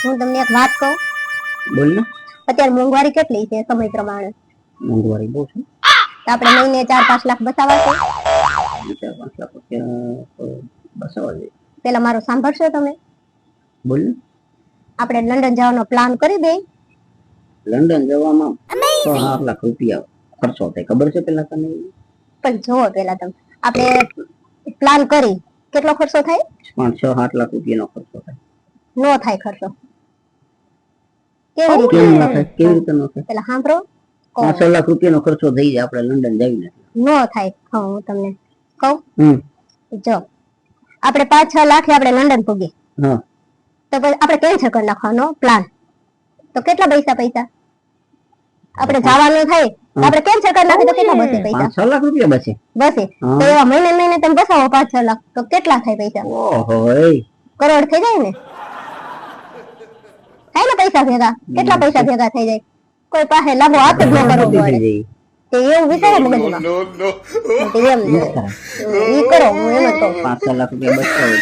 હું તમને એક વાત કહું. બોલ ને. અત્યારે મોંઘવારી કેટલી છે સમય પ્રમાણે? મોંઘવારી બહુ છે. તો આપણે મહિને 4-5 લાખ બચાવવા છે. 4-5 લાખ રૂપિયા તો બસાવવા જોઈએ. પેલા મારું સાંભળશો તમે? બોલ ને. આપણે લંડન જવાનો પ્લાન કરી દે. લંડન જવામાં 6-8 લાખ રૂપિયા ખર્ચો થાય, ખબર છે પેલા તને? પણ જોવો પેલા તમે, આપણે પ્લાન કરી કેટલો ખર્ચો થાય? 6-8 લાખ રૂપિયાનો ખર્ચો થાય. નો થાય ખર્ચો. કેવી કેમ રીતે? ન થાય? કેવી રીતે ન થાય? પેલા સાંભળો. 5 લાખ રૂપિયાનો ખર્ચો થઈ જાય આપણે લંડન જઈને. નો થાય. હા, હું તમને કહું. જો આપણે 5-6 લાખે આપણે લંડન પૂગી. હા. તો પછી આપણે કેન્સલ કરી નાખવાનો પ્લાન. તો કેટલા પૈસા આપણે જવાનું થાય તો આપણે કેન્સલ કરી નાખીએ તો કેટલા બચે પૈસા? 5-6 લાખ રૂપિયા બચે. તો એવા મહિને તમે બસાવો 5-6 લાખ તો કેટલા થાય પૈસા? ઓહો, કરોડ થઈ જાય ને. થાય ને પૈસા ભેગા? કેટલા પૈસા ભેગા થઈ જાય? કોઈ પાસે લાંબો હાથ જ ન કરવો પડે. તે એવું વિચારો મગજમાં. એમ ઈ કરો, હું એમ જ કહું. 5-6 લાખ રૂપિયા બચતા હોય.